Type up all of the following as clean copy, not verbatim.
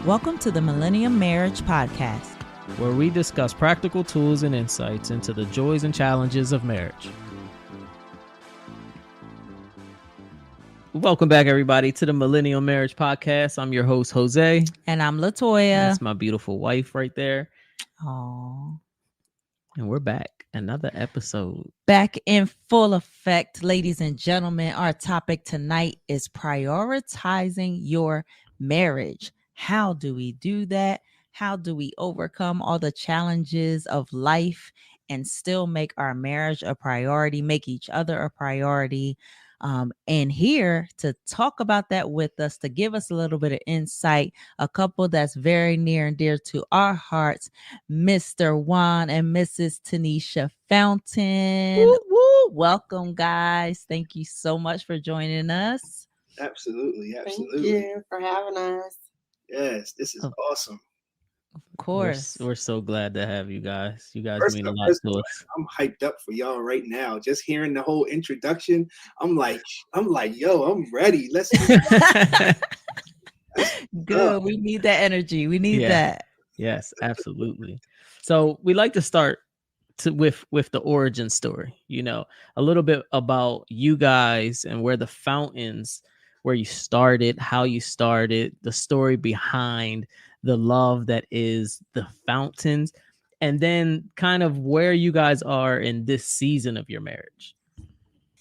Welcome to the Millennium Marriage Podcast, where we discuss practical tools and insights into the joys and challenges of marriage. Welcome back, everybody, to the Millennial Marriage Podcast. I'm your host, Jose. And I'm Latoya. That's my beautiful wife right there. Aww. And we're back. Another episode. Back in full effect, ladies and gentlemen. Our topic tonight is prioritizing your marriage. How do we do that? How do we overcome all the challenges of life and still make our marriage a priority, make each other a priority? And here to talk about that with us, to give us a little bit of insight, a couple that's very near and dear to our hearts, Mr. Juan and Mrs. Tanisha Fountain. Woo, woo. Welcome, guys. Thank you so much for joining us. Absolutely. Thank you for having us. Yes, this is awesome. Of course. We're so glad to have you guys. You guys mean a lot to us. I'm hyped up for y'all right now. Just hearing the whole introduction, I'm like, yo, I'm ready. Let's Good. We need that energy. We need that. Yes, absolutely. So we like to start with the origin story, a little bit about you guys and where the fountains, where you started, how you started, the story behind the love that is the fountains, and then kind of where you guys are in this season of your marriage.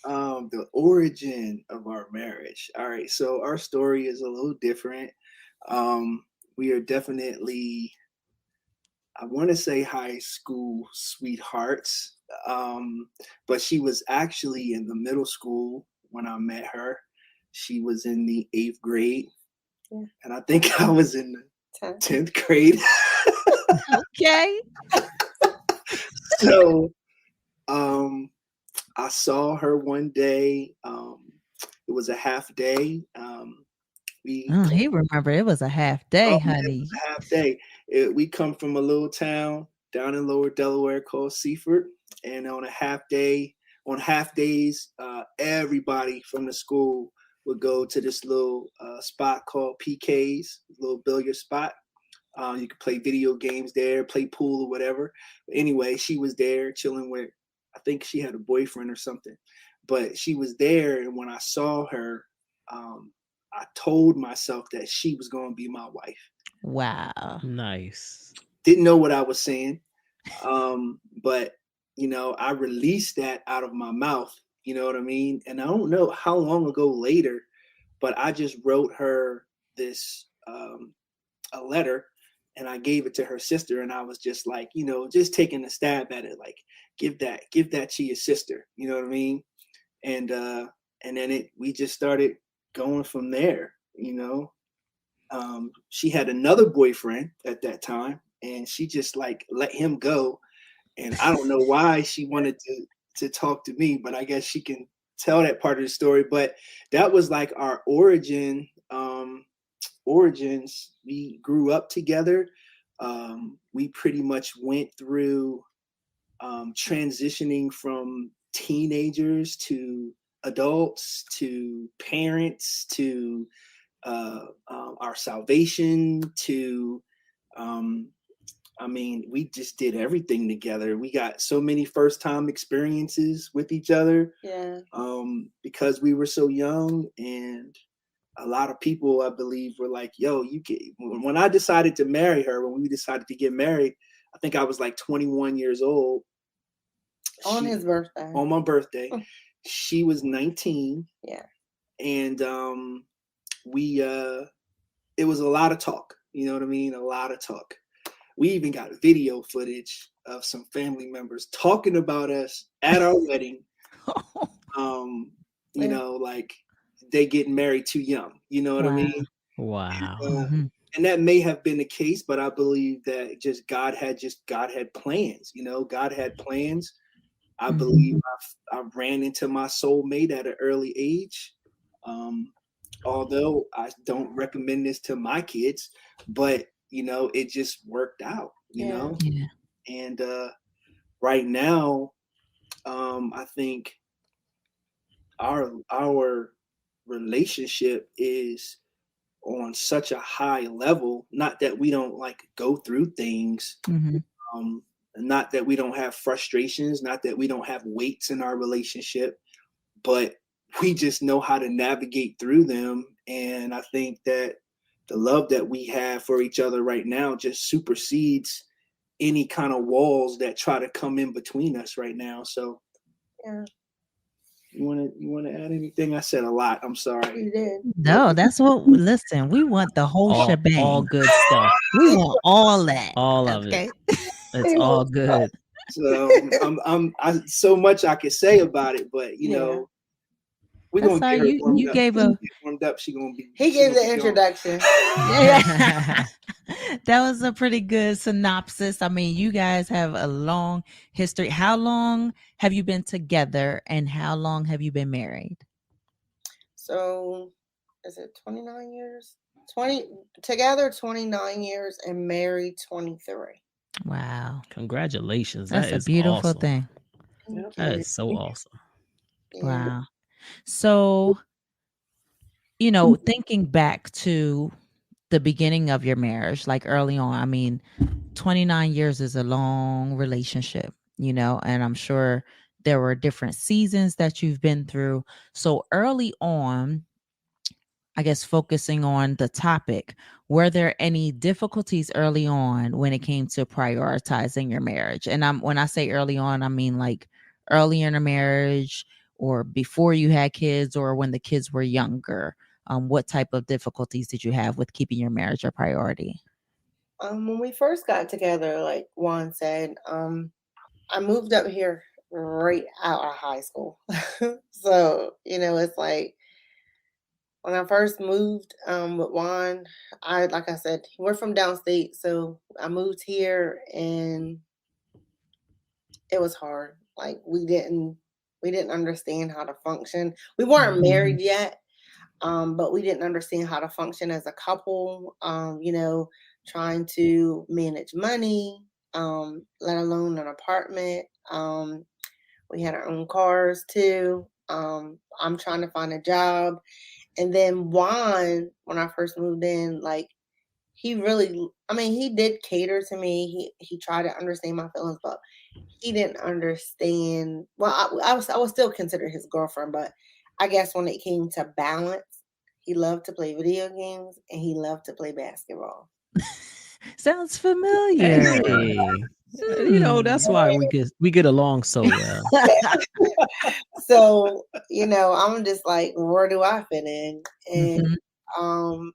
The origin of our marriage. All right. So our story is a little different. We are definitely, I want to say high school sweethearts. But she was actually in the middle school when I met her. She was in the 8th grade. Yeah. And I think I was in the 10th grade. Okay. So I saw her one day. It was a half day. He remember it was a half day, honey. It was a half day. We come from a little town down in Lower Delaware called Seaford, and on half days, everybody from the school would go to this little spot called PK's, little billiard spot. You could play video games there, play pool or whatever. But anyway, she was there chilling with, I think she had a boyfriend or something. But she was there, and when I saw her, I told myself that she was going to be my wife. Wow. Nice. Didn't know what I was saying. But, I released that out of my mouth. You know what I mean? And I don't know how long ago later, but I just wrote her this a letter, and I gave it to her sister, and I was just like, just taking a stab at it, like give that to your sister. You know what I mean? And then we just started going from there. She had another boyfriend at that time, and she just like let him go. And I don't know why she wanted to talk to me, but I guess she can tell that part of the story. But that was like our origins. We grew up together. We pretty much went through transitioning from teenagers to adults to parents to our salvation to we just did everything together. We got so many first-time experiences with each other. Yeah. Because we were so young, and a lot of people, I believe, were like, yo, when I decided to marry her, when we decided to get married, I think I was like 21 years old. On his birthday. On my birthday. She was 19. Yeah. And it was a lot of talk. You know what I mean? A lot of talk. We even got video footage of some family members talking about us at our wedding. Like they getting married too young. You know what I mean? Wow. And that may have been the case, but I believe that just God had plans. God had plans. I believe I ran into my soulmate at an early age. Although I don't recommend this to my kids, but it just worked out, Yeah. And right now, I think our relationship is on such a high level. Not that we don't like go through things, Mhm. not that we don't have frustrations, not that we don't have weights in our relationship, but we just know how to navigate through them. And I think that the love that we have for each other right now just supersedes any kind of walls that try to come in between us right now. So Yeah, you want to add anything? I said a lot. I'm sorry. you did. No, that's what. Listen, we want the whole all shebang. good stuff. We want all that. All of Okay. it. It's all good. So I so much I could say about it, but you Yeah. know, we're That's gonna how get her warmed you up. gave When a she get warmed up. She gonna be. He she gave gonna the be gone. introduction. yeah. That was a pretty good synopsis. I mean, you guys have a long history. How long have you been together and how long have you been married? So, is it 29 years? 20 together 29 years and married 23. Wow. Congratulations. That's That a is beautiful awesome. thing. Thank That you. is so awesome. Yeah. Wow. So, thinking back to the beginning of your marriage, like early on, I mean, 29 years is a long relationship, and I'm sure there were different seasons that you've been through. So early on, I guess focusing on the topic, were there any difficulties early on when it came to prioritizing your marriage? And when I say early on, I mean like early in a marriage or before you had kids or when the kids were younger. What type of difficulties did you have with keeping your marriage a priority? When we first got together, like Juan said, I moved up here right out of high school. So, it's like when I first moved with Juan, like I said, we're from downstate, so I moved here and it was hard. Like we didn't understand how to function. We weren't married yet, but we didn't understand how to function as a couple. Trying to manage money, let alone an apartment. We had our own cars too. I'm trying to find a job. And then Juan, when I first moved in, like he really, I mean, he did cater to me. He tried to understand my feelings, but he didn't understand. Well, I was still considered his girlfriend, but I guess when it came to balance, he loved to play video games and he loved to play basketball. Sounds familiar. Hey. That's why we get along so well. So, I'm just like, where do I fit in? And Mhm.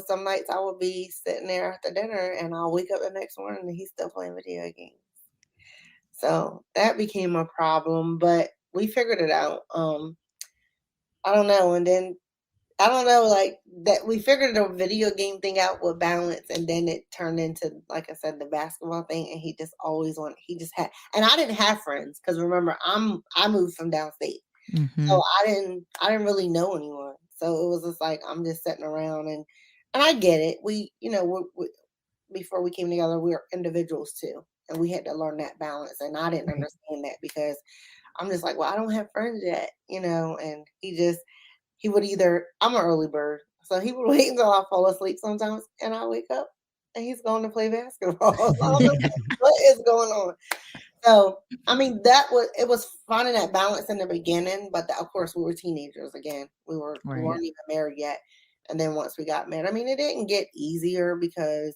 some nights I would be sitting there after dinner and I'll wake up the next morning and he's still playing video games. So that became a problem, but we figured it out. I don't know. And then I don't know, like that we figured the video game thing out with balance, and then it turned into, like I said, the basketball thing. And he just always wanted, he just had, and I didn't have friends because remember, I moved from downstate, so Mhm. I didn't really know anyone. So it was just like I'm just sitting around, and I get it. We before we came together, we were individuals too, and we had to learn that balance. And I didn't understand that because I'm just like, well, I don't have friends yet, and he would either, I'm an early bird, so he would wait until I fall asleep sometimes, and I wake up and he's going to play basketball. So I don't know what is going on. So, I mean, it was finding that balance in the beginning, but of course we were teenagers again. We Right. weren't even married yet. And then once we got married, I mean, it didn't get easier because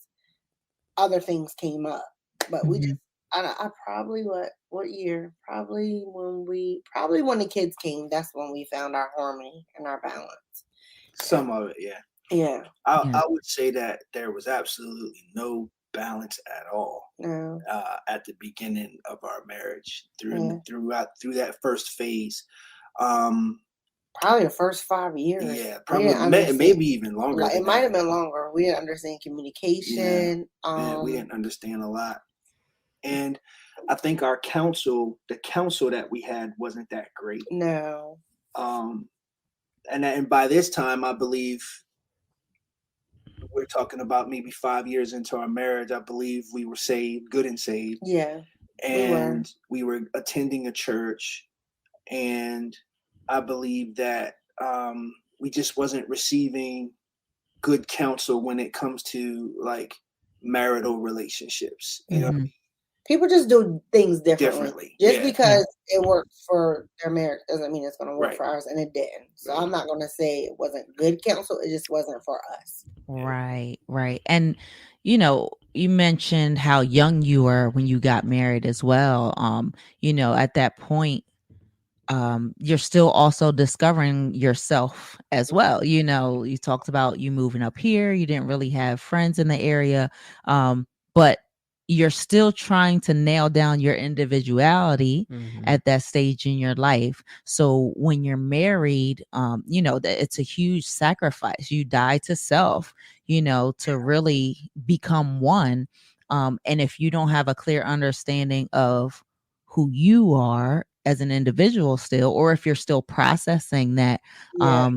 other things came up, but we just, Mhm. I probably what year? Probably when the kids came, that's when we found our harmony and our balance. Some of it, yeah. Yeah. Yeah. I would say that there was absolutely no balance at all No. at the beginning of our marriage Yeah. through that first phase. Um, Probably the first 5 years. yeah, We didn't probably understand. maybe even longer. Like, it than might that. have been longer. We didn't understand communication. Yeah, we didn't understand a lot, and I think the counsel that we had wasn't that great. No. And by this time, I believe we're talking about maybe 5 years into our marriage. I believe we were saved, good and saved, Yeah. and we were attending a church, and I believe that we just wasn't receiving good counsel when it comes to like marital relationships. You know, Mhm. People just do things differently. Differently, Just yeah. because it worked for their marriage doesn't mean it's going to work Right. for ours, and it didn't. So Right. I'm not going to say it wasn't good counsel. It just wasn't for us. Right, right. And you mentioned how young you were when you got married as well. At that point, you're still also discovering yourself as well. You talked about you moving up here, you didn't really have friends in the area, but you're still trying to nail down your individuality Mhm. at that stage in your life. So when you're married, that it's a huge sacrifice. You die to self, to really become one. And if you don't have a clear understanding of who you are as an individual still, or if you're still processing that, Yeah.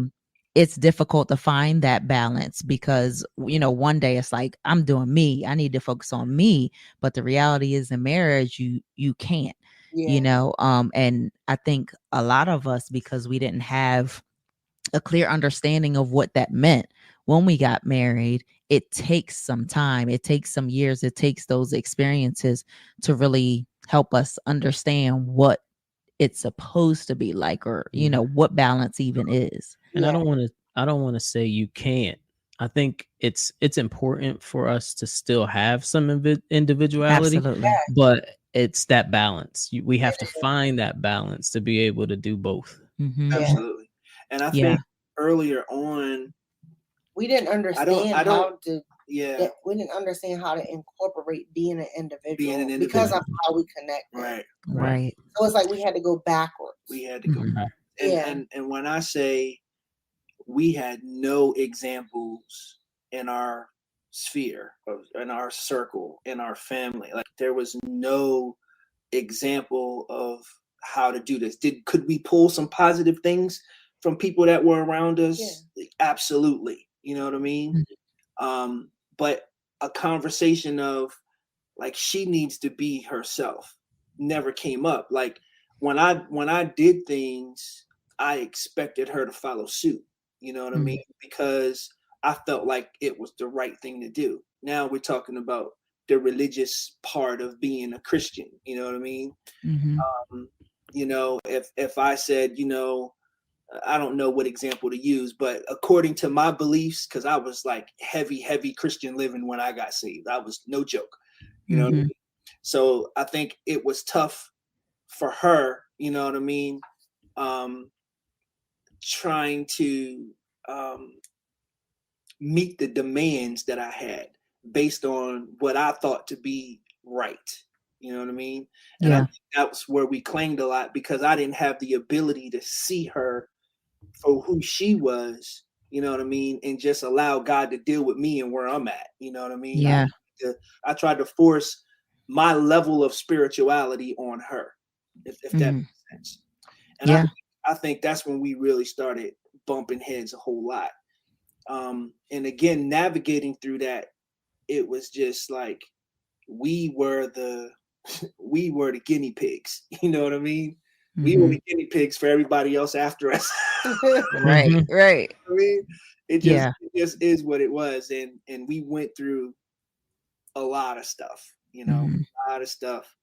it's difficult to find that balance because one day it's like, I'm doing me, I need to focus on me, but the reality is in marriage you can't. Yeah. And I think a lot of us, because we didn't have a clear understanding of what that meant when we got married, it takes some time, it takes some years, it takes those experiences to really help us understand what it's supposed to be like, or what balance even is. And Yeah. I don't want to say you can't. I think it's important for us to still have some individuality, Absolutely. but it's that balance. We have It to is. find that balance to be able to do both. Mm-hmm. Yeah. Absolutely. And I Yeah. think earlier on, We didn't understand I don't, how to. yeah, We didn't understand how to incorporate being an individual, Being an because of individual. how we connect. right. Right. So it's like we had to go backwards. We had to go Mhm. back. Yeah. And when I say we had no examples in our sphere, in our circle, in our family, like there was no example of how to do this. Could we pull some positive things from people that were around us? Absolutely. You know what I mean? But a conversation of like she needs to be herself never came up. Like when I did things, I expected her to follow suit. You know what I mean? Because I felt like it was the right thing to do. Now we're talking about the religious part of being a Christian. You know what I mean? Mm-hmm. If I said, I don't know what example to use, but according to my beliefs, because I was like heavy Christian living when I got saved. I was no joke. You know what I mean? So I think it was tough for her, you know what I mean? Trying to meet the demands that I had based on what I thought to be right. You know what I mean? And I Yeah. think that was where we clanged a lot because I didn't have the ability to see her for who she was, you know what I mean? And just allow God to deal with me and where I'm at. You know what I mean? Yeah. I tried to force my level of spirituality on her, if that makes sense. And Yeah. I think that's when we really started bumping heads a whole lot. And again, navigating through that, it was just like we were the guinea pigs. You know what I mean? We were the guinea pigs for everybody else after us. Right. Mhm. Right. I mean, it Yeah. just is what it was, and we went through a lot of stuff, a lot of stuff.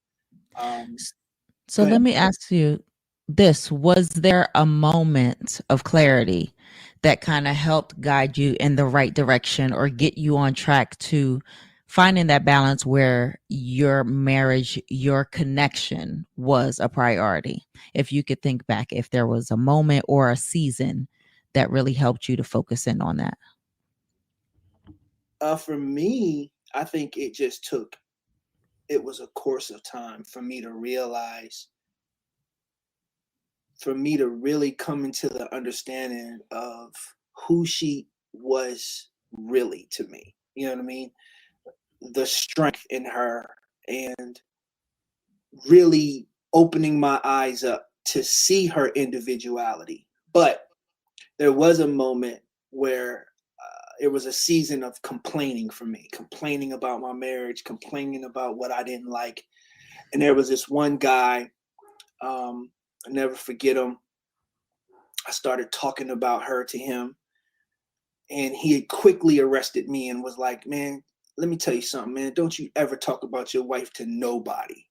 So Go ahead. let me ask you this. Was there a moment of clarity that kind of helped guide you in the right direction or get you on track to finding that balance where your marriage, your connection was a priority? If you could think back, if there was a moment or a season that really helped you to focus in on that. For me, I think it was a course of time for me to realize, for me to really come into the understanding of who she was really to me. You know what I mean? The strength in her and really opening my eyes up to see her individuality. But there was a moment where it was a season of complaining for me, complaining about my marriage, complaining about what I didn't like. And there was this one guy, I never forget him. I started talking about her to him, and he had quickly arrested me and was like, man, let me tell you something, man. Don't you ever talk about your wife to nobody.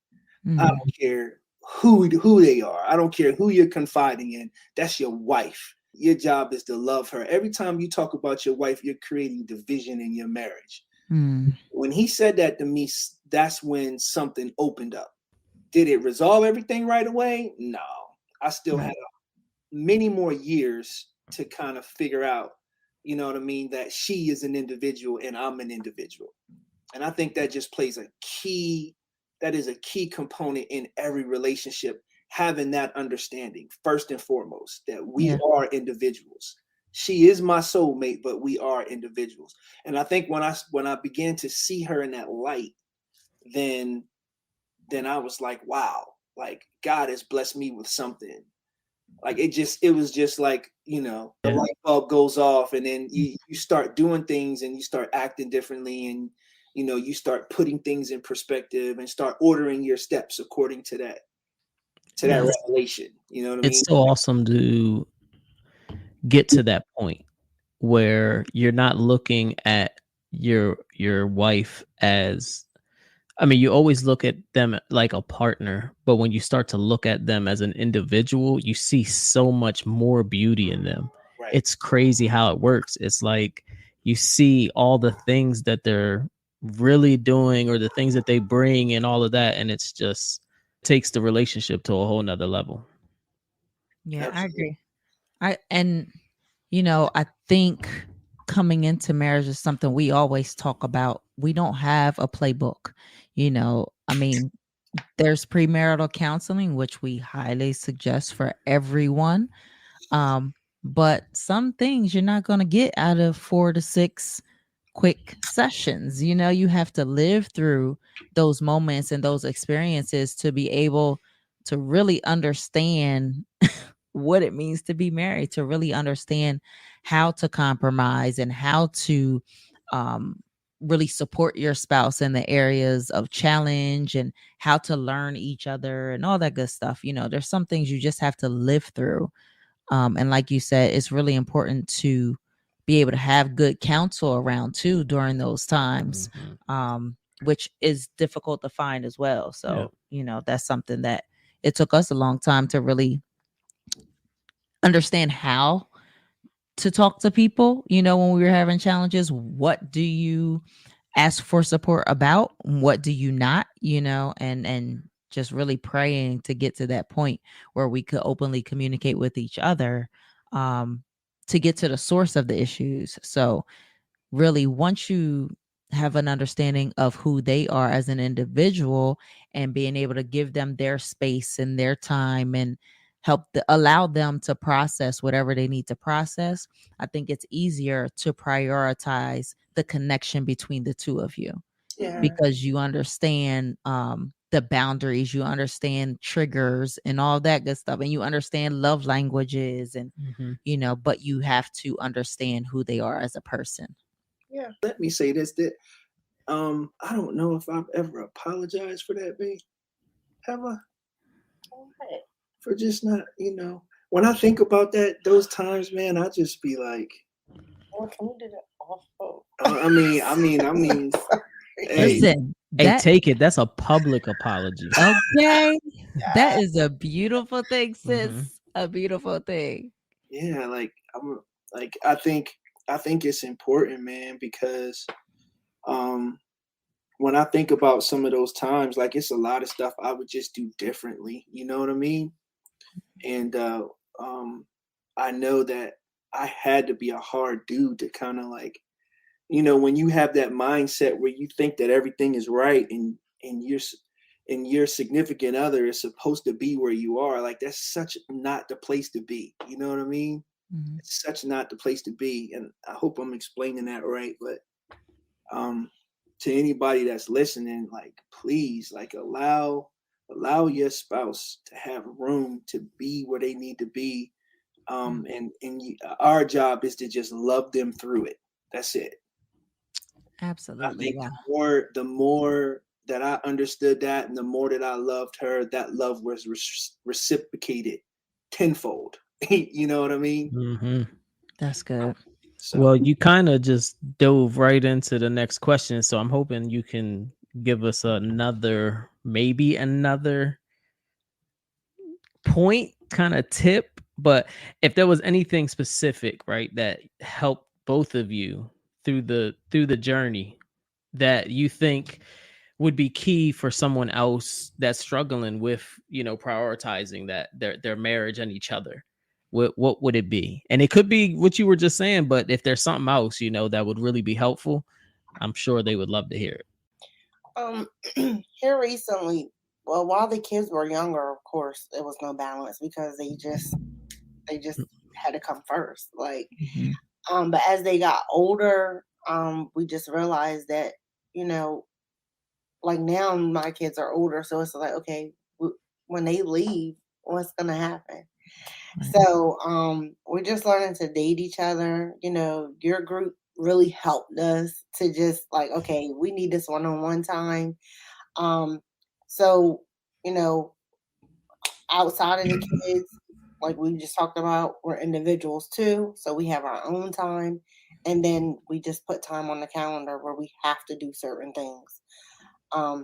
I don't care who they are. I don't care who you're confiding in. That's your wife. Your job is to love her. Every time you talk about your wife, you're creating division in your marriage. When he said that to me, that's when something opened up. Did it resolve everything right away? No. I still had many more years to kind of figure out, you know what I mean, that she is an individual and I'm an individual. And I think that just plays that is a key component in every relationship, having that understanding, first and foremost, that we are individuals. She is my soulmate, but we are individuals. And I think when I began to see her in that light, then I was like, wow, like God has blessed me with something. Like it was just like, you know, the light bulb goes off, and then you start doing things and you start acting differently, and you know, you start putting things in perspective and start ordering your steps according to that revelation. You know what I mean? It's so awesome to get to that point where you're not looking at your wife as, I mean, you always look at them like a partner, but when you start to look at them as an individual, you see so much more beauty in them. Right. It's crazy how it works. It's like you see all the things that they're really doing or the things that they bring and all of that, and it's just takes the relationship to a whole nother level. Yeah, Absolutely. I agree. I think coming into marriage is something we always talk about. We don't have a playbook. I mean, there's premarital counseling, which we highly suggest for everyone. But some things you're not going to get out of 4 to 6 quick sessions. You have to live through those moments and those experiences to be able to really understand what it means to be married, to really understand how to compromise and how to really support your spouse in the areas of challenge and how to learn each other and all that good stuff. There's some things you just have to live through. And like you said, it's really important to be able to have good counsel around too during those times, which is difficult to find as well. So, that's something that it took us a long time to really understand how to talk to people. When we were having challenges, what do you ask for support about? What do you not, and just really praying to get to that point where we could openly communicate with each other, to get to the source of the issues. So really, once you have an understanding of who they are as an individual and being able to give them their space and their time and allow them to process whatever they need to process, I think it's easier to prioritize the connection between the two of you. Yeah. Because you understand the boundaries, you understand triggers and all that good stuff, and you understand love languages, and but you have to understand who they are as a person. Yeah. Let me say this, that I don't know if I've ever apologized for that, babe. Have I? What? For just not, when I think about those times, man, I just be like, Well, can we do that awful? I mean, hey, Listen, hey, take it. That's a public apology. Okay. That is a beautiful thing, sis. A beautiful thing. Yeah, I think it's important, man, because when I think about some of those times, like it's a lot of stuff I would just do differently. You know what I mean? And I know that I had to be a hard dude to kind of like, when you have that mindset where you think that everything is right and your significant other is supposed to be where you are, like that's such not the place to be. You know what I mean? It's such not the place to be. And I hope I'm explaining that right. But to anybody that's listening, like please, like allow your spouse to have room to be where they need to be. Our job is to just love them through it. That's it. Absolutely. I think the more that I understood that, and the more that I loved her, that love was reciprocated tenfold. You know what I mean? That's good. So Well, you kind of just dove right into the next question, so I'm hoping you can give us maybe another point kind of tip. But if there was anything specific, right, that helped both of you through the journey that you think would be key for someone else that's struggling with, prioritizing that their marriage and each other, what would it be? And it could be what you were just saying, but if there's something else, that would really be helpful, I'm sure they would love to hear it. Here recently, well, while the kids were younger, of course, there was no balance because they just had to come first. Like, Mhm. but as they got older, we just realized that, like now my kids are older, so it's like, okay, when they leave, what's gonna happen? Right. So, we're just learning to date each other. Your group really helped us to just like, okay, we need this one-on-one time. So, you know, outside of the kids, like we just talked about, we're individuals too. So we have our own time. And then we just put time on the calendar where we have to do certain things.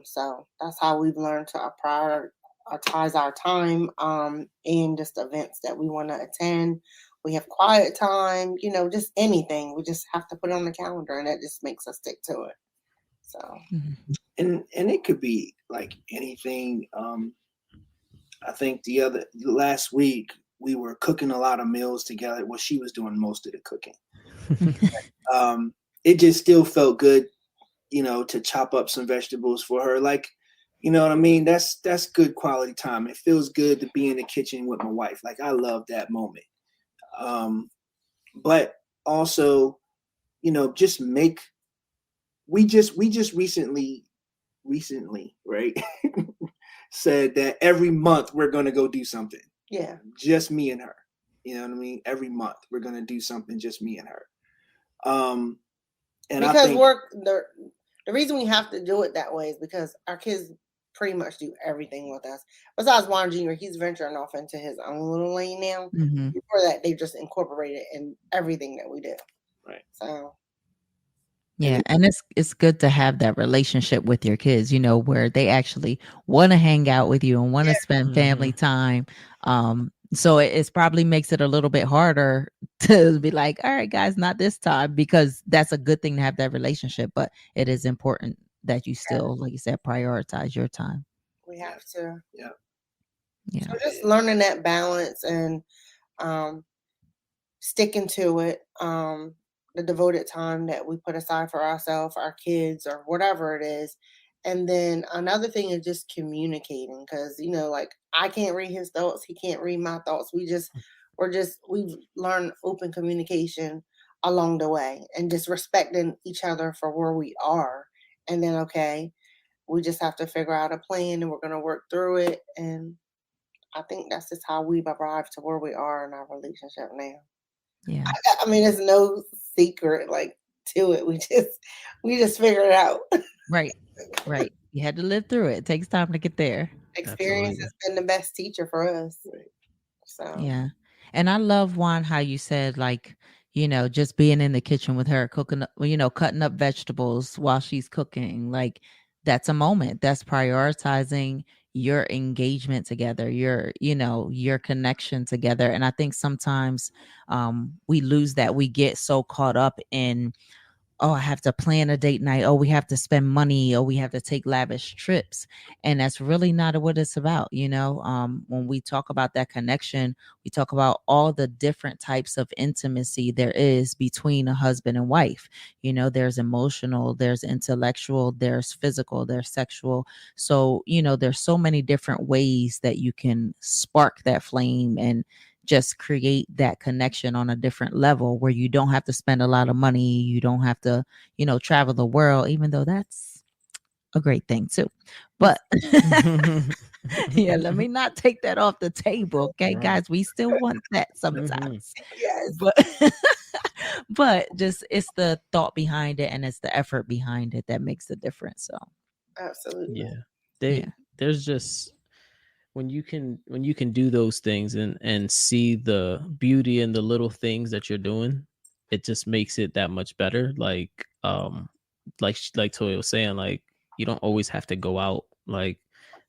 So that's how we've learned to prioritize our time and just events that we want to attend. We have quiet time, just anything. We just have to put it on the calendar and that just makes us stick to it. So Mhm. and it could be like anything. I think last week we were cooking a lot of meals together. Well, she was doing most of the cooking. It just still felt good, to chop up some vegetables for her. Like, you know what I mean? That's good quality time. It feels good to be in the kitchen with my wife. Like, I love that moment. But also, just we just recently, right? said that every month we're going to go do something. yeah. Just me and her. You know what I mean? Every month we're going to do something, just me and her. And Because I think the reason we have to do it that way is because our kids pretty much do everything with us. Besides Juan Jr., he's venturing off into his own little lane now. Mhm. Before that, they just incorporate it in everything that we do. right. So Yeah, and it's good to have that relationship with your kids, where they actually want to hang out with you and want to Yeah. spend family time. So it's probably makes it a little bit harder to be like, all right, guys, not this time, because that's a good thing to have that relationship, but it is important that you still, like you said, prioritize your time. we have to. Yeah. Yeah. So just learning that balance and um, sticking to it. The devoted time that we put aside for ourselves, our kids, or whatever it is. And then another thing is just communicating because, like I can't read his thoughts. He can't read my thoughts. We've learned open communication along the way and just respecting each other for where we are. And then, okay, we just have to figure out a plan and we're going to work through it. And I think that's just how we've arrived to where we are in our relationship now. Yeah. I mean, there's no secret like to it. We just figured it out. Right. Right. You had to live through it. It takes time to get there. Experience Absolutely. has been the best teacher for us. Right. So Yeah. And I love, Juan, how you said, like, just being in the kitchen with her, cooking, cutting up vegetables while she's cooking. Like, that's a moment. That's prioritizing your engagement together, your connection together. And I think sometimes we lose that. We get so caught up in, oh, I have to plan a date night. Oh, we have to spend money. Oh, we have to take lavish trips. And that's really not what it's about. When we talk about that connection, we talk about all the different types of intimacy there is between a husband and wife. There's emotional, there's intellectual, there's physical, there's sexual. So, there's so many different ways that you can spark that flame and just create that connection on a different level where you don't have to spend a lot of money. You don't have to, travel the world, even though that's a great thing too. But yeah, let me not take that off the table. Okay, Right. guys, we still want that sometimes. yes, But but just it's the thought behind it and it's the effort behind it that makes the difference. So absolutely. Yeah. Yeah. There's just when you can do those things and see the beauty in the little things that you're doing, it just makes it that much better. Like Toya was saying, like you don't always have to go out. Like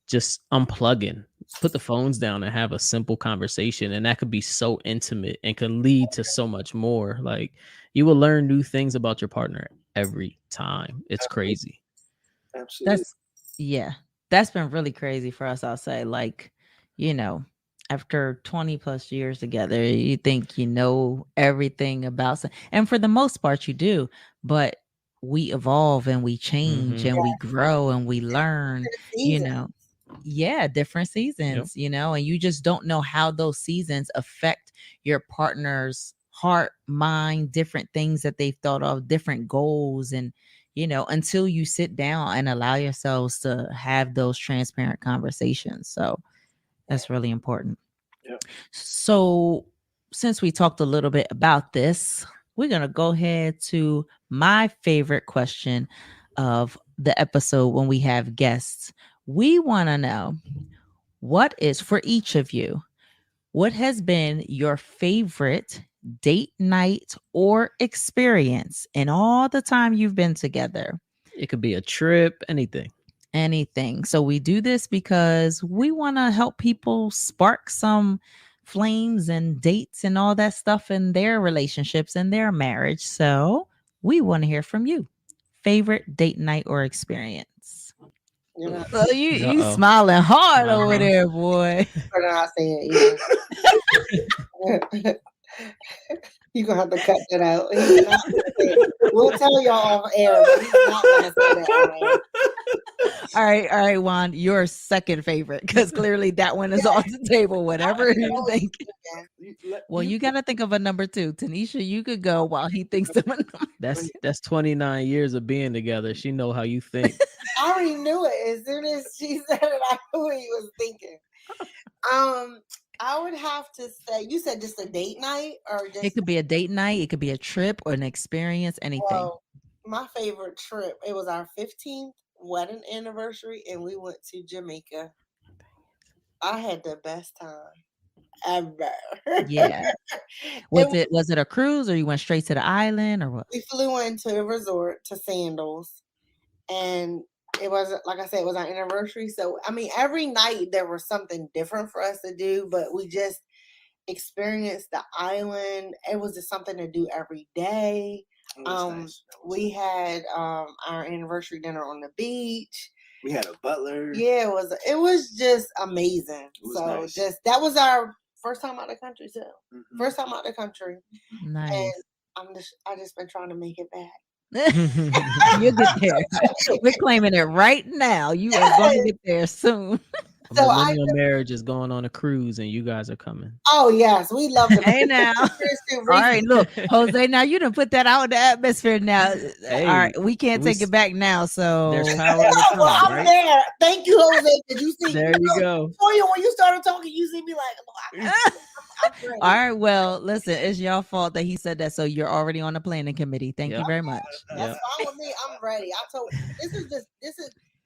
just unplugging, put the phones down and have a simple conversation, and that could be so intimate and could lead to so much more. Like you will learn new things about your partner every time. It's crazy. Absolutely. That's been really crazy for us. I'll say, like, after 20 plus years together, you think you know everything about, and for the most part you do, but we evolve and we change and we grow and we learn, different seasons, and you just don't know how those seasons affect your partner's heart, mind, different things that they've thought of, different goals, and until you sit down and allow yourselves to have those transparent conversations. So that's really important. Yep. So since we talked a little bit about this, we're going to go ahead to my favorite question of the episode when we have guests. We want to know, what is, for each of you, what has been your favorite date night or experience in all the time you've been together? It could be a trip, anything. So we do this because we want to help people spark some flames and dates and all that stuff in their relationships and their marriage. So we want to hear from you. Favorite date night or experience? You smiling hard over there, boy. You're going to have to cut that out. We'll tell y'all off air, but he's not going to say that on air. All right, Juan, your second favorite, because clearly that one is off the table. Whatever you think. Well, you got to think of a number two. Tanisha, you could go while he thinks of a number. That's 29 years of being together. She know how you think. I already knew it. As soon as she said it, I knew what he was thinking. I would have to say, you said just a date night, or just, it could be a date night, it could be a trip or an experience, anything. Well, my favorite trip, it was our 15th wedding anniversary, and we went to Jamaica. I had the best time ever. Yeah. Was it a cruise, or you went straight to the island, or what? We flew into a resort to Sandals, and it was, like I said, it was our anniversary. So, I mean, every night there was something different for us to do, but we just experienced the island. It was just something to do every day. Nice. We had our anniversary dinner on the beach. We had a butler. Yeah, it was just amazing. Nice. That was our first time out of the country too. Mm-hmm. First time out of the country. Nice. And I just been trying to make it back. You'll get there. We're claiming it right now. You are going to get there soon. So millennial marriage is going on a cruise, and you guys are coming. Oh yes, we love it. Hey now, all right, look, Jose. Now you done put that out in the atmosphere. Now, all right, we can't take it back now. So there's power in the tongue, I'm right? there. Thank you, Jose. Did you see? There you go. For you, when you started talking, you see me like. All right, well, listen, it's your fault that he said that, so you're already on the planning committee. Thank you very much. That's fine with me. I'm ready.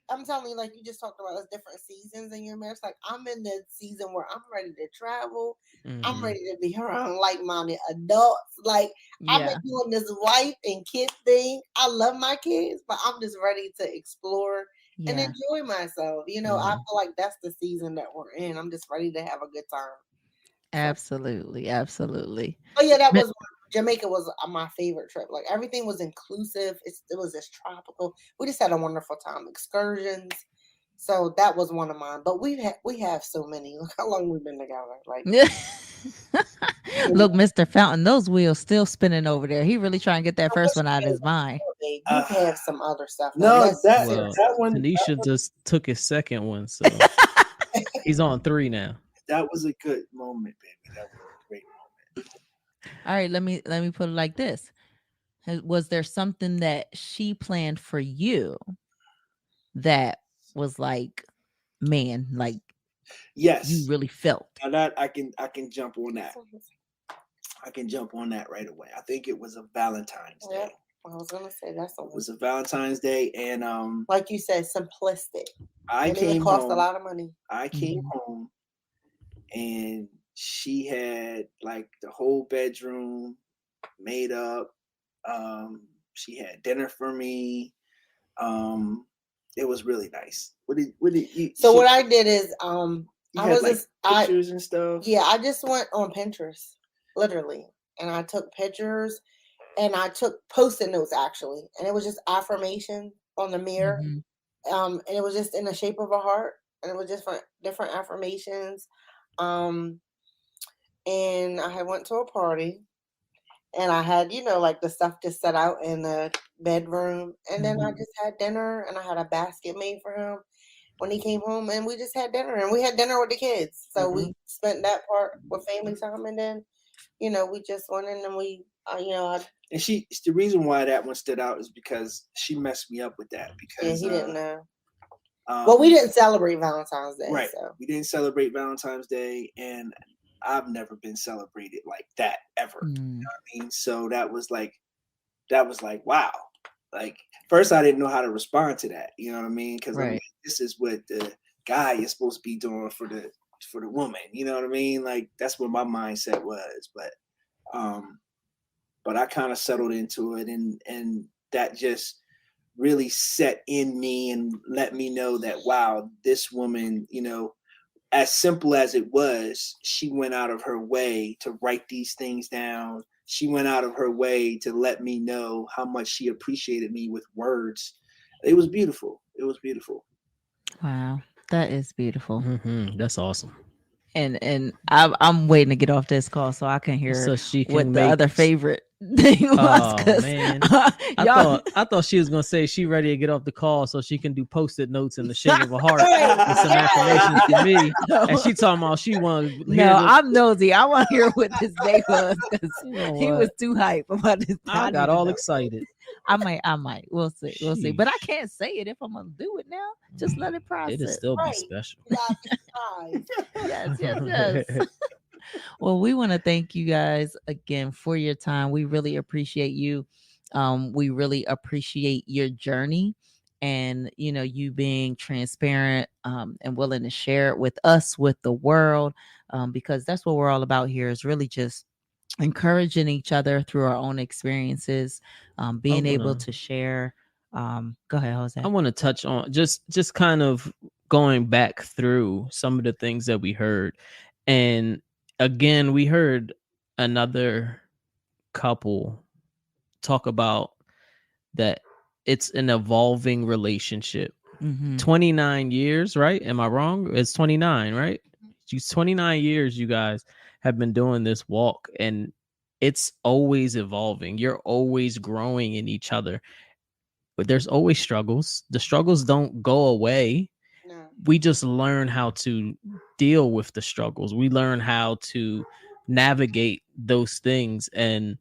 I'm telling you, like you just talked about, us different seasons in your marriage. Like I'm in the season where I'm ready to travel. Mm-hmm. I'm ready to be around like-minded adults. Like I've been doing this wife and kid thing. I love my kids, but I'm just ready to explore and enjoy myself. I feel like that's the season that we're in. I'm just ready to have a good time. Absolutely. Oh yeah, that was Jamaica was my favorite trip. Like everything was inclusive. It was just tropical. We just had a wonderful time. Excursions. So that was one of mine. But we have so many. Look how long we've been together. Like look, Mr. Fountain, those wheels still spinning over there. He really trying to get that first one out of his mind. You have some other stuff. No, that one. Tanisha just took his second one, so he's on 3 now. That was a good moment, baby. That was a great moment. All right, let me put it like this. Was there something that she planned for you that was like, man, like, yes, you really felt? Now that I can jump on that. I can jump on that right away. I think it was a Valentine's Day. I was gonna say it was a Valentine's Day, and like you said, simplistic. It cost a lot of money. I came home, and she had like the whole bedroom made up. She had dinner for me. It was really nice. What did you? So what I did is, You I had was like just, pictures and stuff. yeah, I just went on Pinterest, literally, and I took pictures, and I took Post-it notes actually, and it was just affirmation on the mirror, Mhm. and it was just in the shape of a heart, and it was just different affirmations, and I had went to a party, and I had, like the stuff just set out in the bedroom, and then I Mhm. just had dinner, and I had a basket made for him when he came home, and we just had dinner, and we had dinner with the kids. So Mhm. we spent that part with family time, and then, we just went in and we, And the reason why that one stood out is because she messed me up with that yeah, because he didn't know. Well, we didn't celebrate Valentine's Day, right. so We didn't celebrate Valentine's Day, and I've never been celebrated like that ever. You know Mm. what I mean? So that was like wow. Like first I didn't know how to respond to that. You know what I mean? Because I'm Right. like, this is what the guy is supposed to be doing for the woman. You know what I mean? Like that's what my mindset was. But I kind of settled into it, and that just really set in me and let me know that wow, this woman, as simple as it was, she went out of her way to write these things down. She went out of her way to let me know how much she appreciated me with words. It was beautiful. It was beautiful. Wow, that is beautiful. That's awesome. And I'm waiting to get off this call so I can hear So she what can the make. other favorite thing was. Oh Because man, y'all, I thought she was gonna say she ready to get off the call so she can do Post-it notes in the shape of a heart Right, with some yes. affirmations for me. no, And she talking about she want to hear no, the. I'm nosy. I want to hear what this day was because You know he what? was too hype about this. I need got to all know. excited. I might. We'll see. We'll see. But I Sheesh. can't say it if I'm gonna do it now. Just let it process. It'll still be Right. special. You gotta be surprised. Yes. Well, we want to thank you guys again for your time. We really appreciate you. We really appreciate your journey and you being transparent and willing to share it with us, with the world, because that's what we're all about here is really just encouraging each other through our own experiences, being able to share. Go ahead, Jose. I want to touch on just kind of going back through some of the things that we heard. And again, we heard another couple talk about that it's an evolving relationship. Mhm. 29 years, right? Am I wrong? It's 29, right? 29 years you guys have been doing this walk, and it's always evolving. You're always growing in each other. But there's always struggles. The struggles don't go away. No. We just learn how to deal with the struggles. We learn how to navigate those things, and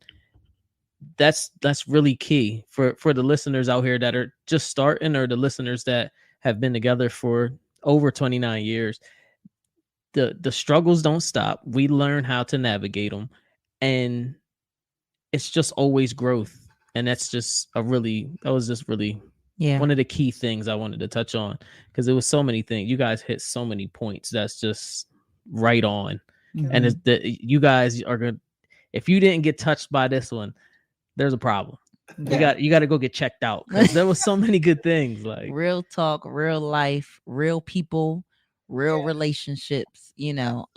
that's really key for the listeners out here that are just starting, or the listeners that have been together for over 29 years. The struggles don't stop. We learn how to navigate them, and it's just always growth. And that was just really one of the key things I wanted to touch on, because it was so many things. You guys hit so many points that's just right on. And it's you guys are good. If you didn't get touched by this one, there's a problem. Yeah. You got to go get checked out, because there was so many good things, like real talk, real life, real people, real Yeah. relationships, We see it all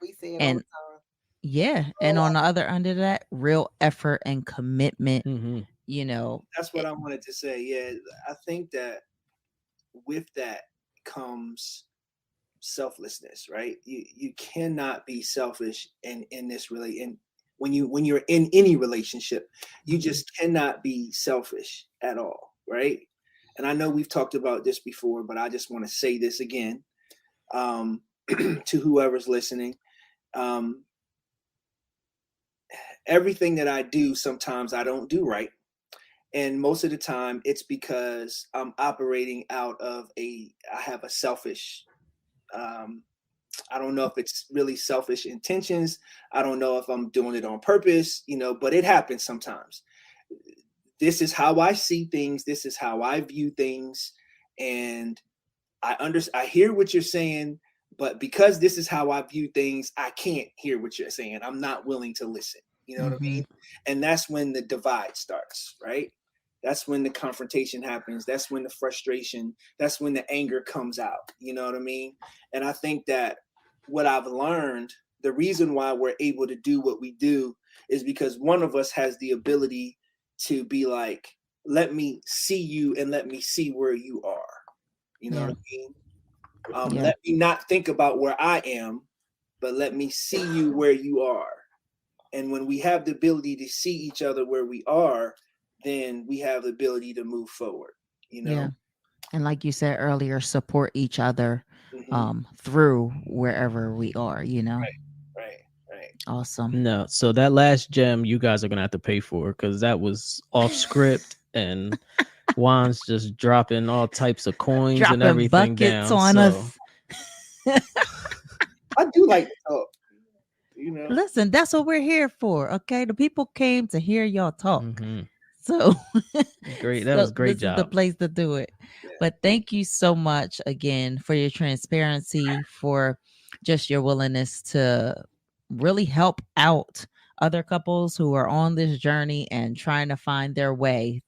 the and time. yeah, and on the other end of that, real effort and commitment, mhm. That's what I wanted to say. Yeah, I think that with that comes selflessness, right? You cannot be selfish in this really in when you're in any relationship, you just cannot be selfish at all, right? And I know we've talked about this before, but I just want to say this again to whoever's listening. Everything that I do, sometimes I don't do right. And most of the time it's because I'm operating out of I have a selfish, I don't know if it's really selfish intentions. I don't know if I'm doing it on purpose, but it happens sometimes. This is how I see things. This is how I view things. And I hear what you're saying, but because this is how I view things, I can't hear what you're saying. I'm not willing to listen. You know what I mean? And that's when the divide starts, right? That's when the confrontation happens. That's when the frustration, that's when the anger comes out. You know what I mean? And I think that what I've learned, the reason why we're able to do what we do is because one of us has the ability to be like, let me see you and let me see where you are. You know what I mean? Let me not think about where I am, but let me see you where you are. And when we have the ability to see each other where we are, then we have the ability to move forward, you know? Yeah. And like you said earlier, support each other through wherever we are, you know? Right. Awesome. No, so that last gem you guys are gonna have to pay for, because that was off script and Juan's just dropping all types of coins and everything buckets down. on us. I do like to talk. You know, Listen, that's what we're here for. Okay, the people came to hear y'all talk. So great, that was great this job. is the place to do it. But thank you so much again for your transparency, for just your willingness to really help out other couples who are on this journey and trying to find their way.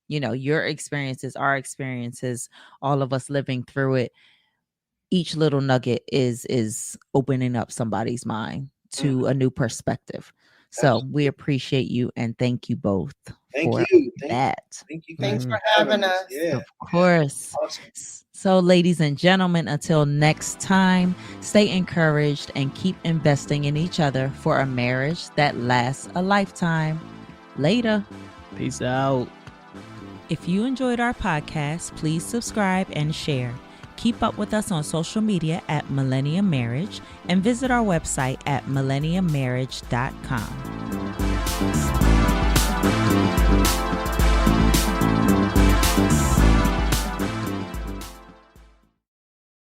You know, your experiences, our experiences, all of us living through it. Each little nugget is opening up somebody's mind to a new perspective. So we appreciate you and thank you both for that. Thank you. Thanks for having us. Yeah. Of course. Awesome. So, ladies and gentlemen, until next time, stay encouraged and keep investing in each other for a marriage that lasts a lifetime. Later. Peace out. If you enjoyed our podcast, please subscribe and share. Keep up with us on social media at Millennium Marriage and visit our website at millenniummarriage.com.